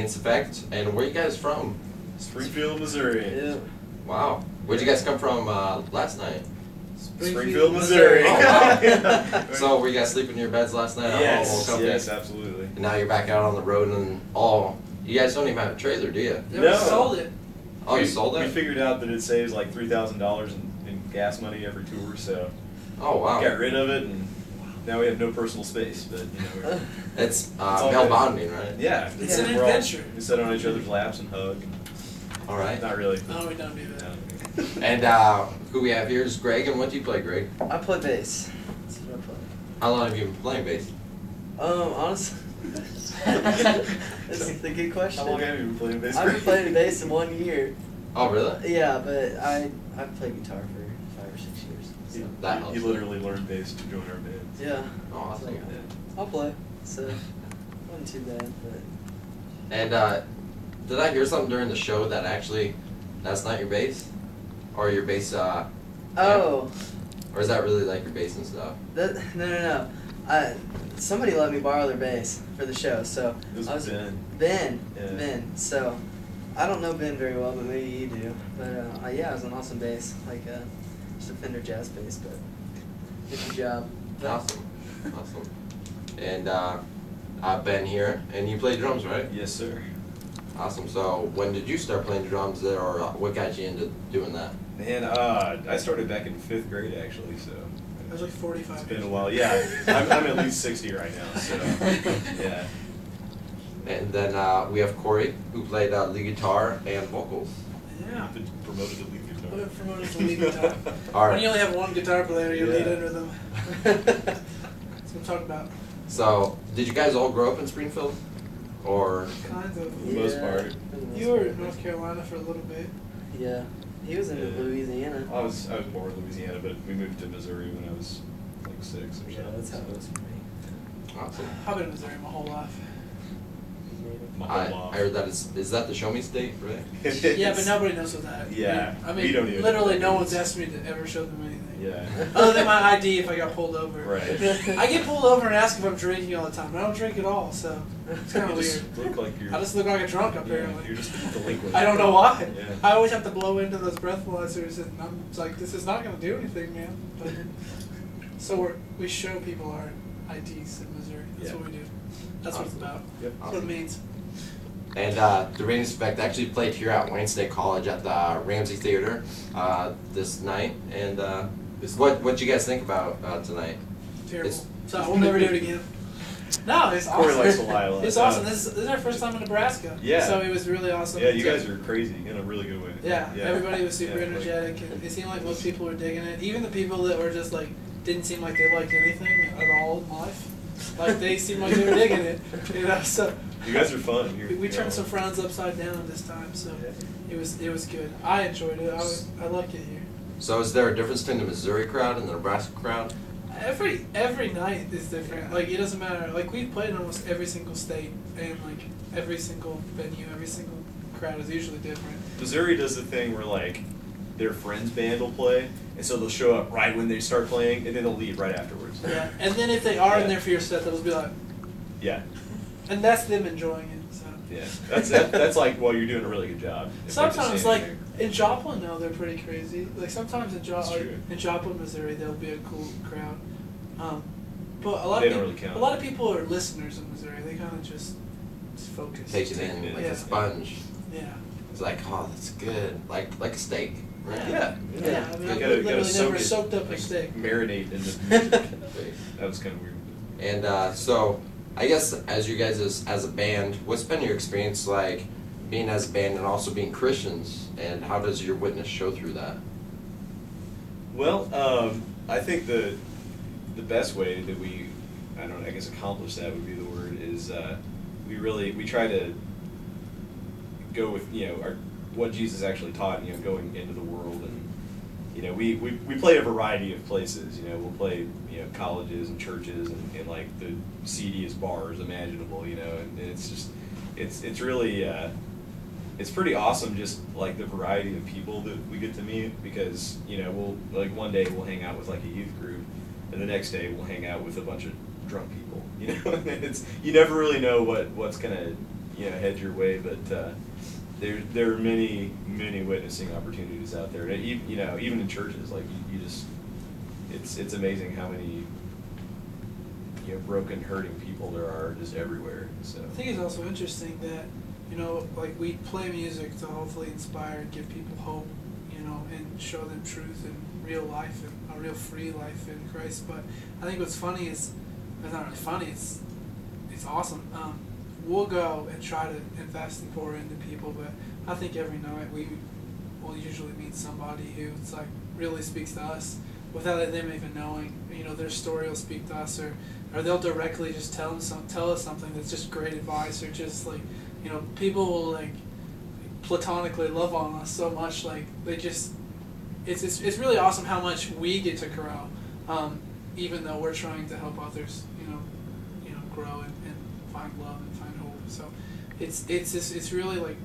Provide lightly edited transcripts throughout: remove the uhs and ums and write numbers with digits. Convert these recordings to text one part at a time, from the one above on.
Radiance Effect. And where you guys from? Springfield, Missouri. Yeah. Wow. Where'd you guys come from last night? Springfield, Missouri. Oh, wow. So were you guys sleeping in your beds last night? Yes, absolutely. And now you're back out on the road and you guys don't even have a trailer, do you? Yeah, we sold it. Oh, you sold it? We figured out that it saves like $3,000 in gas money every tour, so oh wow. Got rid of it, and now we have no personal space. But you know, it's male bonding, right? Yeah, it's an adventure. We sit on each other's laps and hug. All right. Not really. No, we don't do that. No. And who we have here is Greg. And what do you play, Greg? I play bass. That's what I play. How long have you been playing bass? Honestly, that's a good question. How long have you been playing bass? I've been playing bass in 1 year. Oh, really? Yeah, but I've played guitar for 5 or 6 years. So. That helps. You literally learned bass to join our band. Yeah. Oh, awesome. I'll play. So, wasn't too bad, but. And did I hear something during the show that actually that's not your bass, or your bass? Oh. Yeah. Or is that really like your bass and stuff? No. Somebody let me borrow their bass for the show, so It was Ben. Ben. Yeah. Ben. So, I don't know Ben very well, but maybe you do. But yeah, it was an awesome bass, like just a Fender jazz bass, but good job. Awesome. Awesome. And Ben here, and you play drums, right? Yes, sir. Awesome. So when did you start playing drums, or what got you into doing that? Man, I started back in 5th grade actually, so. I was like 45. It's been a while. Yeah, I'm at least 60 right now, so yeah. And then we have Corey, who played lead guitar and vocals. Yeah. Been promoted to lead guitar. I've been promoted to lead guitar. All right. When you only have one guitar player, you lead under them. That's what I'm talking about. So, did you guys all grow up in Springfield? Or? Kind of. For the most part. You were in North Carolina for a little bit. Yeah. He was in Louisiana. I was born in Louisiana, but we moved to Missouri when I was like 6 or something. Yeah, that's how it was for me. Awesome. I've been in Missouri my whole life. I heard that is that the Show Me State, right? Yeah, but nobody knows what that is. Yeah, I we mean, don't even literally know no what one's it is. asked me to ever show them anything. Yeah. Other than my ID if I got pulled over. Right. I get pulled over and asked if I'm drinking all the time. I don't drink at all, so it's kind of You weird. just look like you're. I just look like a drunk, yeah, apparently. you're just a delinquent. I don't know why. Yeah. I always have to blow into those breathalyzers, and I'm like, this is not going to do anything, man. But, so we show people our IDs in Missouri. That's what we do. That's what it's about. Yep. That's what it means. And the Radiance Effect actually played here at Wayne State College at the Ramsey Theater this night. And what you guys think about tonight? Terrible. So we'll never do it again. No, it's awesome. Corey likes to lie a lot. It's awesome. This is our first time in Nebraska. Yeah. So it was really awesome. Yeah, you guys are crazy in a really good way. Yeah, everybody was super Yeah, energetic, and it seemed like most people were digging it. Even the people that were just like, didn't seem like they liked anything at all in life. Like, they seemed like they were digging it, you know, so. You guys are fun. We turned some frowns upside down this time, so it was good. I enjoyed it. I like it here. So is there a difference between the Missouri crowd and the Nebraska crowd? Every night is different. Like, it doesn't matter. Like, we've played in almost every single state, and like every single venue, every single crowd is usually different. Missouri does the thing where like their friend's band will play, and so they'll show up right when they start playing, and then they'll leave right afterwards. Yeah, and then if they are in there for your set, they'll just be like, yeah, and that's them enjoying it. So. yeah, that's like, well, you're doing a really good job. If they're just Sometimes, standing like there. in Joplin, though, they're pretty crazy. Like sometimes in That's true. Joplin, Missouri, there'll be a cool crowd. But a lot They of don't people, really count. a lot of people are listeners in Missouri. They kind of just focus. Take it in like a sponge. Yeah. It's like, oh, that's good. Like a steak, right? Yeah. Yeah. I mean, You I've gotta literally soak never it, soaked up a like, steak. marinate in the music. That was kind of weird. And so, I guess as you guys as a band, what's been your experience like being as a band and also being Christians, and how does your witness show through that? Well, I think the best way that we, I guess accomplish that would be the word, is we try to go with, what Jesus actually taught, going into the world, and, we play a variety of places, we'll play, colleges and churches and like the seediest bars imaginable, and it's just, it's really, it's pretty awesome, just like the variety of people that we get to meet, because we'll like one day we'll hang out with like a youth group, and the next day we'll hang out with a bunch of drunk people. It's, you never really know what's gonna head your way, but there are many witnessing opportunities out there. Even in churches, like you just it's amazing how many broken, hurting people there are just everywhere. So I think it's also interesting that like we play music to hopefully inspire and give people hope, and show them truth and real life and a real free life in Christ. But I think what's funny is, it's not really funny, it's awesome. We'll go and try to invest and pour into people, but I think every night we will usually meet somebody who's like really speaks to us without them even knowing. Their story will speak to us, or they'll directly just tell us something that's just great advice, or just like people will like platonically love on us so much, like they just it's really awesome how much we get to grow, even though we're trying to help others grow and find love and find hope. So it's really like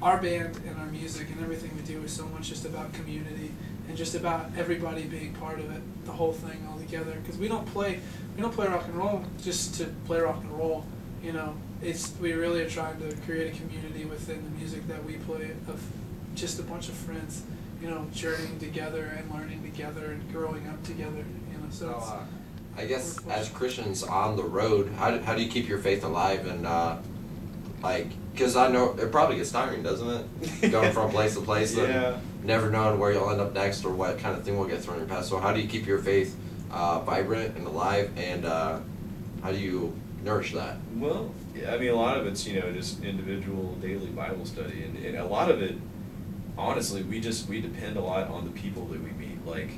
our band and our music and everything we do is so much just about community and just about everybody being part of it, the whole thing all together. Because we don't play rock and roll just to play rock and roll. We really are trying to create a community within the music that we play of just a bunch of friends, journeying together and learning together and growing up together. So I guess as Christians on the road, how do you keep your faith alive? And because I know it probably gets tiring, doesn't it? Going from place to place and never knowing where you'll end up next or what kind of thing will get thrown in your path. So how do you keep your faith vibrant and alive, and how do you nourish that? Well, I mean, a lot of it's just individual daily Bible study, and a lot of it, honestly, we depend a lot on the people that we meet. Like,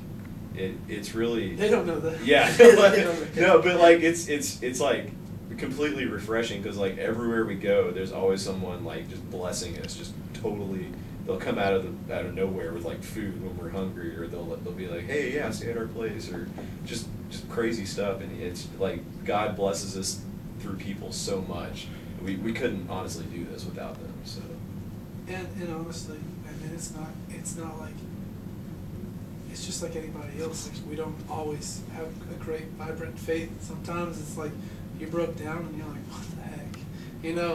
it's really, they don't know that. Yeah, no, but like it's like completely refreshing, because like everywhere we go, there's always someone like just blessing us, just totally. They'll come out of nowhere with like food when we're hungry, or they'll be like, hey, yeah, stay at our place, or just crazy stuff. And it's like God blesses us through people so much. We couldn't honestly do this without them. So and honestly, I mean, it's not like it's just like anybody else. Like, we don't always have a great vibrant faith. Sometimes it's like you broke down and you're like, what the heck,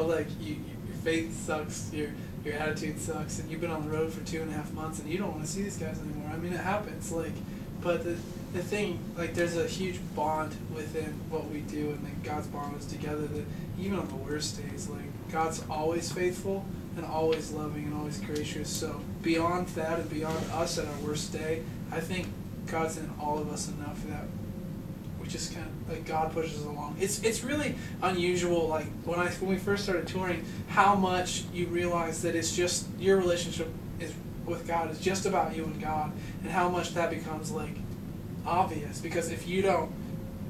like your faith sucks, your attitude sucks, and you've been on the road for 2.5 months and you don't want to see these guys anymore. I mean, it happens. Like, but the thing, like, there's a huge bond within what we do, and then God's bond is together, that even on the worst days, like, God's always faithful and always loving and always gracious. So beyond that and beyond us at our worst day, I think God's in all of us enough that we just kind of, like, God pushes us along. It's really unusual, like, when we first started touring, how much you realize that it's just your relationship with God is just about you and God, and how much that becomes like obvious, because if you don't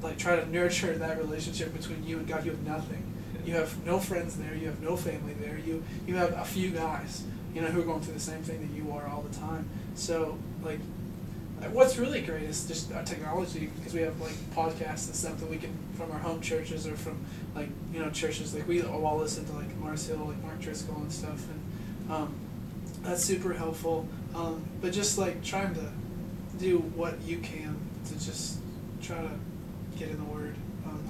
like try to nurture that relationship between you and God, you have nothing. You have no friends there, you have no family there, you have a few guys, who are going through the same thing that you are all the time. So like, what's really great is just our technology, because we have like podcasts and stuff that we can, from our home churches or from like churches, like we all listen to like Mars Hill, like Mark Driscoll and stuff, and that's super helpful. But just like trying to do what you can to just try to get in the Word.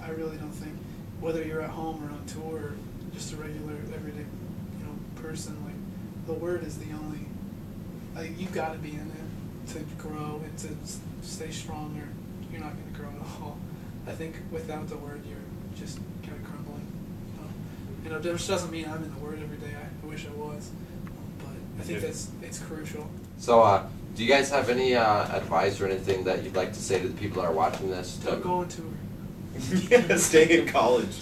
I really don't think, whether you're at home or on tour or just a regular everyday person, like the Word is the only, like, you've got to be in it to grow and to stay strong, or you're not going to grow at all. I think without the Word, you're just kind of crumbling. Which doesn't mean I'm in the Word every day. I wish I was, but I think it's crucial. So, do you guys have any advice or anything that you'd like to say to the people that are watching this? Don't go on tour. Yeah, stay in college.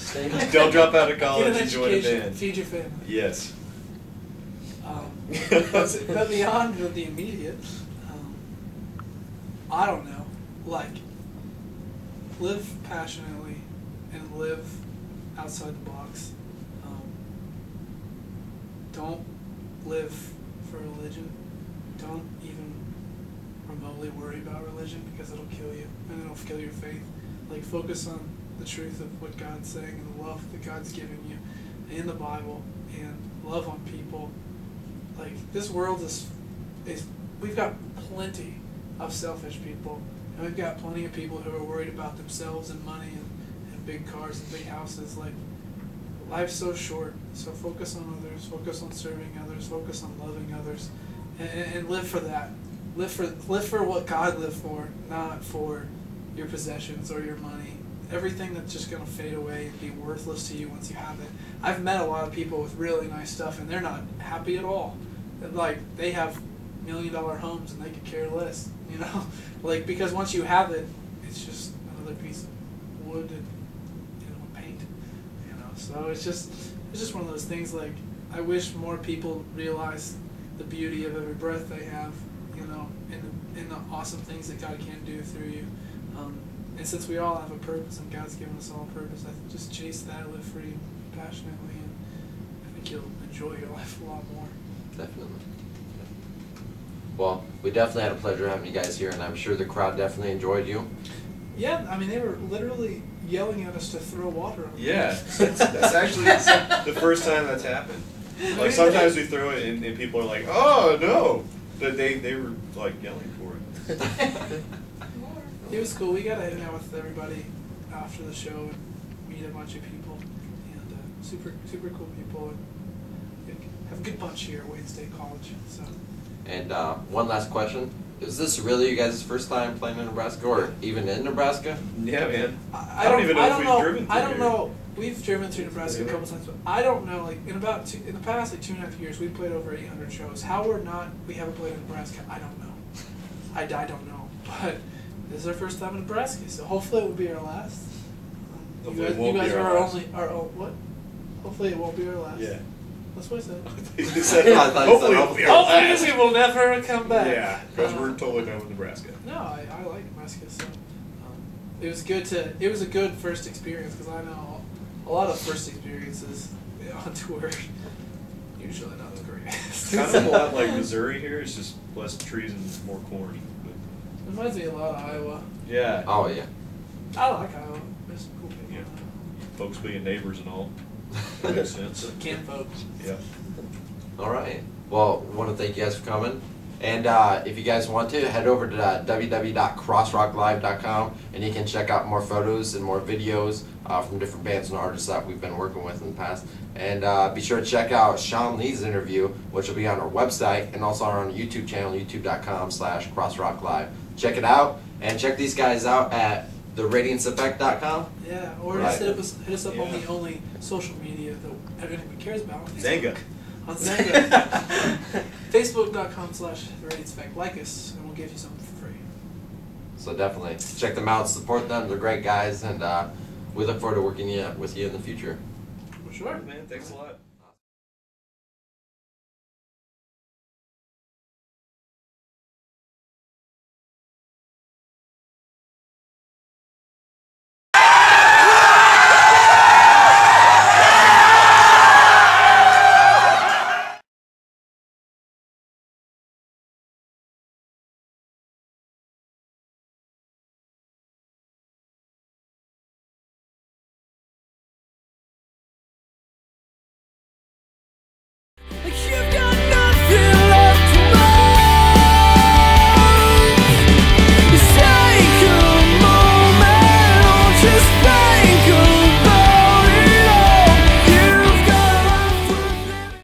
Don't drop out of college and join a band. Feed your family. Yes. But beyond the immediate, I don't know, like, live passionately and live outside the box. Don't live for religion. Don't even remotely worry about religion, because it'll kill you and it'll kill your faith. Like, focus on the truth of what God's saying and the love that God's giving you in the Bible, and love on people. Like, this world is we've got plenty of selfish people, and we've got plenty of people who are worried about themselves and money and big cars and big houses. Like life's so short. So focus on others, focus on serving others, focus on loving others, and live for that. Live for what God lived for, not for your possessions or your money. Everything that's just going to fade away and be worthless to you once you have it. I've met a lot of people with really nice stuff, and they're not happy at all. Like, they have $1 million homes and they could care less, you know? Like, because once you have it, it's just another piece of wood and, you know, paint, you know? So it's just one of those things, like, I wish more people realize the beauty of every breath they have, you know, and the awesome things that God can do through you. And since we all have a purpose and God's given us all a purpose, I just chase that, live free, passionately, and I think you'll enjoy your life a lot more. Definitely. Well, we definitely had a pleasure having you guys here, and I'm sure the crowd definitely enjoyed you. Yeah, I mean, they were literally yelling at us to throw water on them. Yeah, that's actually the first time that's happened. Like, sometimes we throw it and people are like, oh, no! But they were, like, yelling for it. It was cool. We got to hang out with everybody after the show and meet a bunch of people, and super cool people, and have a good bunch here at Wayne State College. So. And one last question: is this really you guys' first time playing in Nebraska, or even in Nebraska? Yeah, man. I don't even know if we've driven through I don't here. know. We've driven through Nebraska a couple times, but I don't know. Like in the past 2.5 years, we've played over 800 shows. How we haven't played in Nebraska, I don't know. I don't know, but. This is our first time in Nebraska, so hopefully it will be our last. Hopefully it won't be our last. What? Hopefully it won't be our last. Yeah. That's what I said. Hopefully it will be our last. Hopefully we will never come back. Yeah, because we're totally done with Nebraska. No, I like Nebraska, so it was a good first experience, because I know a lot of first experiences on tour usually not the greatest. Kind of a lot like Missouri here. It's just less trees and more corn. It reminds me a lot of Iowa. Yeah. Oh yeah. I like Iowa. There's some cool people. Yeah. in Iowa. Folks being neighbors and all. That makes sense. Can folks. Yeah. All right. Well, I want to thank you guys for coming. And if you guys want to, head over to www.crossrocklive.com, and you can check out more photos and more videos from different bands and artists that we've been working with in the past. And be sure to check out Sean Lee's interview, which will be on our website and also on our YouTube channel, youtube.com/crossrocklive. Check it out, and check these guys out at theradianceeffect.com. Yeah, or Right. just hit us up on the only social media that everyone cares about. Zanga. On Zanga. Facebook.com/theradianceeffect. Like us, and we'll give you something for free. So definitely check them out, support them. They're great guys, and we look forward to working with you in the future. For sure. Man, thanks a lot.